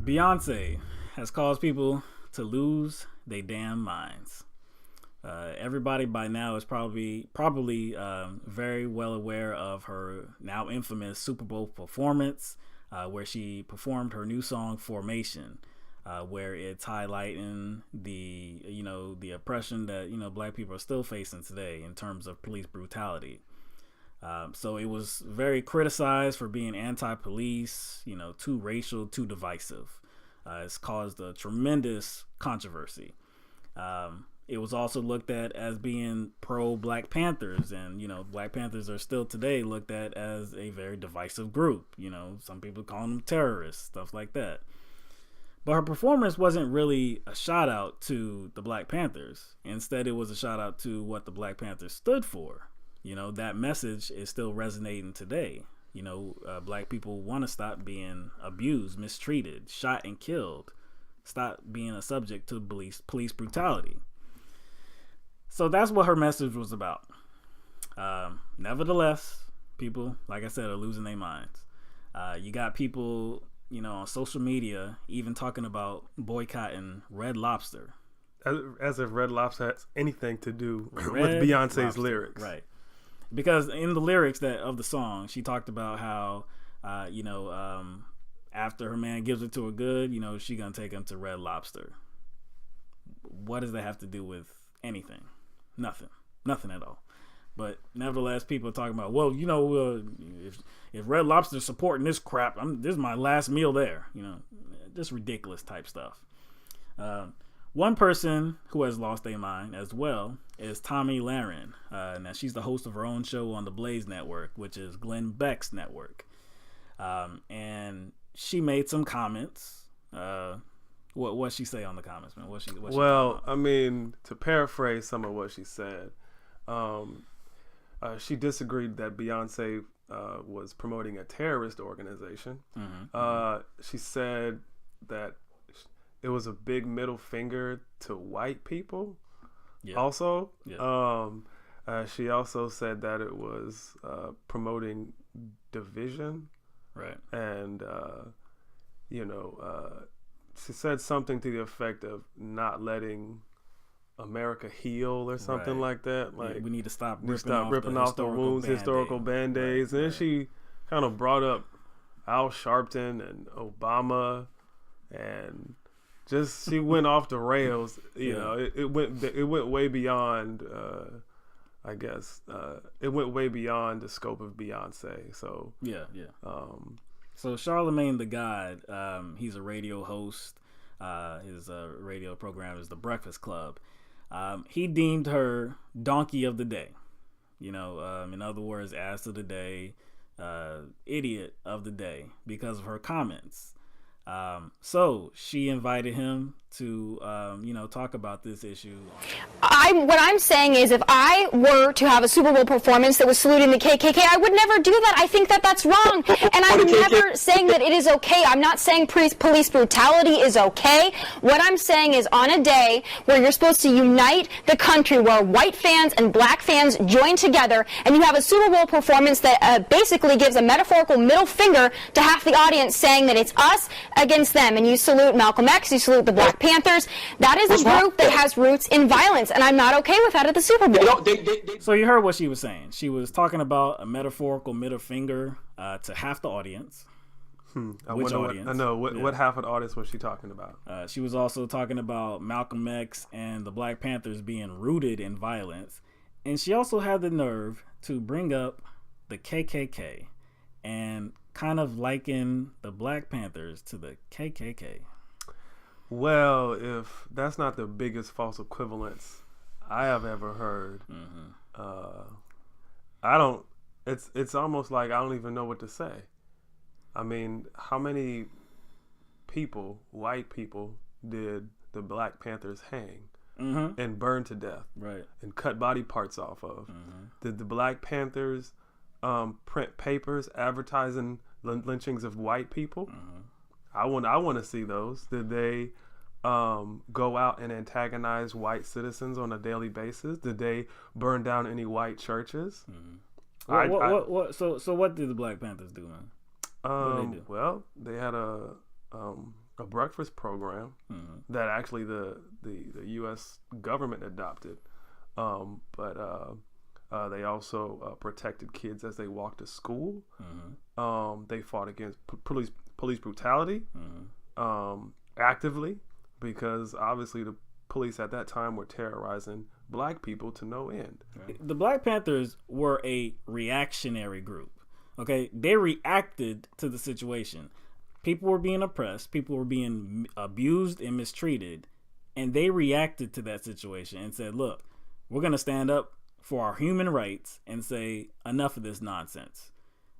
Beyoncé has caused people to lose their damn minds. Everybody by now is probably very well aware of her now infamous Super Bowl performance, where she performed her new song "Formation," where it's highlighting the oppression that black people are still facing today in terms of police brutality. So it was very criticized for being anti-police, too racial, too divisive. It's caused a tremendous controversy. It was also looked at as being pro-Black Panthers, and Black Panthers are still today looked at as a very divisive group. Some people call them terrorists, stuff like that. But her performance wasn't really a shout out to the Black Panthers. Instead, it was a shout out to what the Black Panthers stood for. That message is still resonating today. Black people want to stop being abused, mistreated, shot, and killed. Stop being a subject to police brutality. So that's what her message was about. Nevertheless, people, like I said, are losing their minds. You got people, on social media even talking about boycotting Red Lobster. As if Red Lobster has anything to do with Beyonce's Lobster, lyrics. Right. Because in the lyrics of the song, she talked about how, after her man gives it to her good, she gonna take him to Red Lobster. What does that have to do with anything? Nothing at all. But nevertheless, people are talking about, well, if Red Lobster's supporting this crap, this is my last meal there. Just ridiculous type stuff. One person who has lost their mind as well is Tomi Lahren. Now, she's the host of her own show on the Blaze Network, which is Glenn Beck's network. And she made some comments. What'd she say on the comments, man? To paraphrase some of what she said, she disagreed that Beyonce was promoting a terrorist organization. She said that it was a big middle finger to white people. Yeah. Also, yeah. She also said that it was promoting division. Right. And she said something to the effect of not letting America heal or something like that. Like, we need to stop ripping off the wounds, historical band-aids. And then she kind of brought up Al Sharpton and Obama, and just she went off the rails. It went way beyond. I guess it went way beyond the scope of Beyonce. So yeah. So Charlemagne the God, he's a radio host. His radio program is The Breakfast Club. He deemed her donkey of the day. In other words, ass of the day, idiot of the day, because of her comments. So she invited him to, talk about this issue. What I'm saying is, if I were to have a Super Bowl performance that was saluting the KKK, I would never do that. I think that that's wrong. And I'm never saying that it is okay. I'm not saying police brutality is okay. What I'm saying is, on a day where you're supposed to unite the country, where white fans and black fans join together, and you have a Super Bowl performance that basically gives a metaphorical middle finger to half the audience, saying that it's us against them, and you salute Malcolm X, you salute the Black Panthers. That is a group that has roots in violence, and I'm not okay with that at the Super Bowl. So you heard what she was saying. She was talking about a metaphorical middle finger to half the audience. Which audience? What half of the audience was she talking about? She was also talking about Malcolm X and the Black Panthers being rooted in violence. And she also had the nerve to bring up the KKK and kind of liken the Black Panthers to the KKK. Well, if that's not the biggest false equivalence I have ever heard, I don't. It's almost like I don't even know what to say. I mean, how many people, white people, did the Black Panthers hang and burn to death, right, and cut body parts off of? Did the Black Panthers print papers advertising lynchings of white people? I want to see those. Did they go out and antagonize white citizens on a daily basis? Did they burn down any white churches? So what did the Black Panthers do, man? Well, they had a a breakfast program that actually the U.S. government adopted, but they also protected kids as they walked to school. They fought against police brutality actively, because obviously the police at that time were terrorizing black people to no end. The Black Panthers were a reactionary group. Okay, they reacted to the situation. People were being oppressed, people were being abused and mistreated, and they reacted to that situation and said, look, we're going to stand up for our human rights and say enough of this nonsense.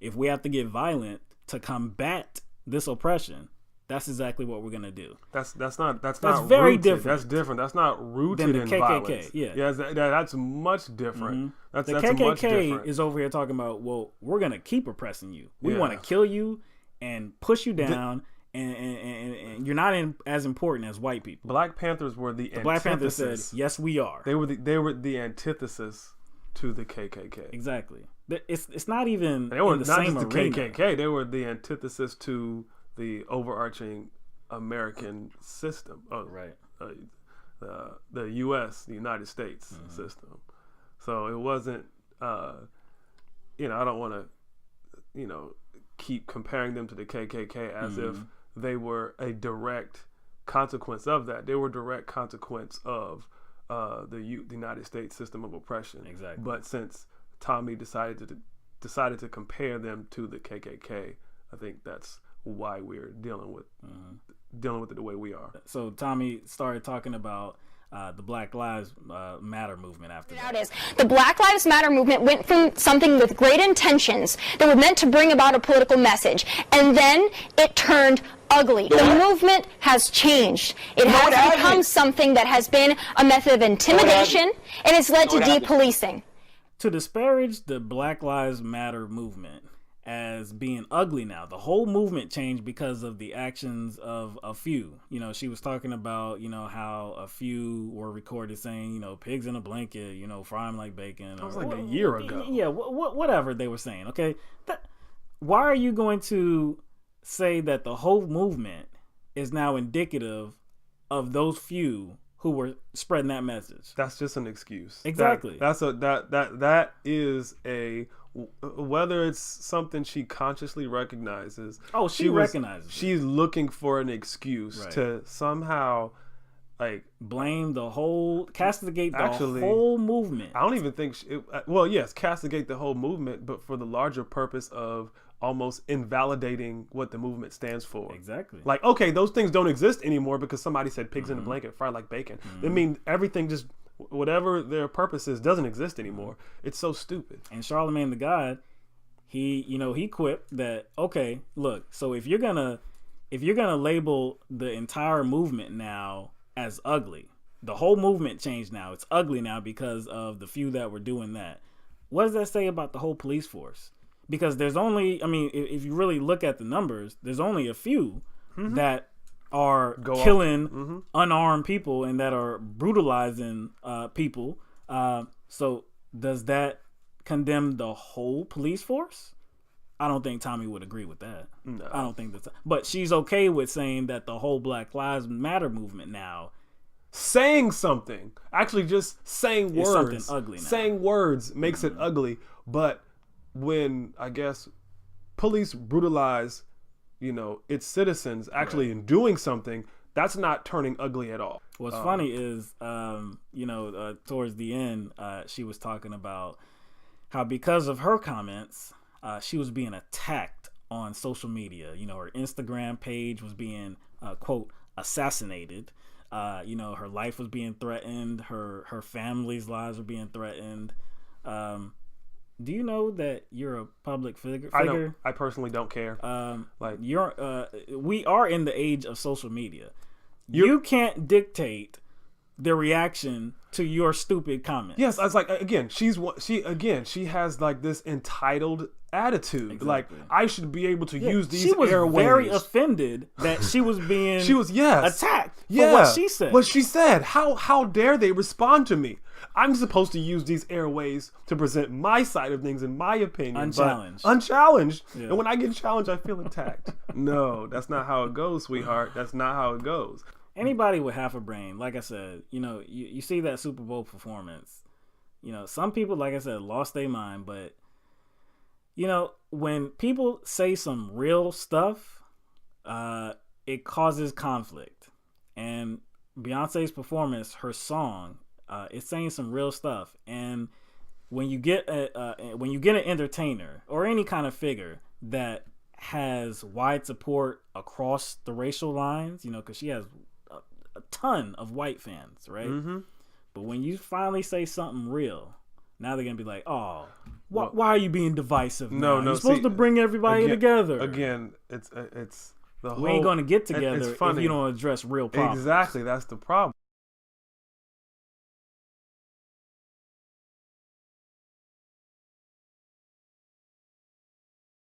If we have to get violent to combat this oppression, that's exactly what we're gonna do. That's not very rooted. different. That's different. That's not rooted than the in KKK. violence. Yeah, that's much different. That's the much KKK different. is over here talking about, well, we're gonna keep oppressing you. We want to Yeah. kill you and push you down, and you're not as important as white people. Black Panthers were the Black Panthers antithesis. said, yes, we are. They were the antithesis to the KKK. Exactly. It's not even They were in the not same just the arena. KKK. They were the antithesis to the overarching American system. Right. The U.S., the United States system. So it wasn't, I don't want to, keep comparing them to the KKK as if they were a direct consequence of that. They were a direct consequence of the United States system of oppression. Exactly. But since Tommy decided to compare them to the KKK, I think that's why we're dealing with it the way we are. So Tommy started talking about the Black Lives Matter movement after that. The Black Lives Matter movement went from something with great intentions that were meant to bring about a political message, and then it turned ugly. The movement has changed. It has become something that has been a method of intimidation, and it's led to depolicing. To disparage the Black Lives Matter movement as being ugly now, the whole movement changed because of the actions of a few. She was talking about, how a few were recorded saying, pigs in a blanket, fry them like bacon. That was like a year ago. Yeah, whatever they were saying, okay? Why are you going to say that the whole movement is now indicative of those few who were spreading that message? That's just an excuse. Exactly. That is a, whether it's something she consciously recognizes. Oh, she recognizes. She's looking for an excuse to somehow blame the whole, castigate the whole movement. I don't even think castigate the whole movement, but for the larger purpose of almost invalidating what the movement stands for. Exactly. Like, okay, those things don't exist anymore because somebody said pigs in a blanket, fried like bacon. I mean, everything just, whatever their purpose is, doesn't exist anymore. It's so stupid. And Charlemagne the God, he quipped that, okay, look, so if you're gonna label the entire movement now as ugly, the whole movement changed now. It's ugly now because of the few that were doing that. What does that say about the whole police force? Because there's only, if you really look at the numbers, there's only a few that are killing unarmed people and that are brutalizing people. So does that condemn the whole police force? I don't think Tommy would agree with that. No. I don't think that's, but she's okay with saying that the whole Black Lives Matter movement now, saying something, actually just saying words, something ugly now. Saying words makes it ugly. But when, I guess, police brutalize, its citizens actually in doing something, that's not turning ugly at all. What's funny is, towards the end, she was talking about how because of her comments, she was being attacked on social media. Her Instagram page was being, quote, assassinated. Her life was being threatened. Her family's lives were being threatened. Do you know that you're a public figure? I personally don't care. We are in the age of social media. You can't dictate the reaction to your stupid comments. Yes, I was like, again, she has like this entitled attitude. Exactly. Like, I should be able to use these airwaves. She was very offended that she was being attacked for what she said. What she said. How dare they respond to me? I'm supposed to use these airways to present my side of things and my opinion. Unchallenged. Yeah. And when I get challenged, I feel attacked. No, that's not how it goes, sweetheart. That's not how it goes. Anybody with half a brain, like I said, you see that Super Bowl performance. Some people, like I said, lost their mind. But, when people say some real stuff, it causes conflict. And Beyonce's performance, her song, it's saying some real stuff. And when you get an entertainer or any kind of figure that has wide support across the racial lines, because she has a ton of white fans, right? Mm-hmm. But when you finally say something real, now they're gonna be like, "Oh, why are you being divisive? No, you're supposed to bring everybody together." Again, it's the whole. We ain't gonna get together if you don't address real problems. Exactly, that's the problem.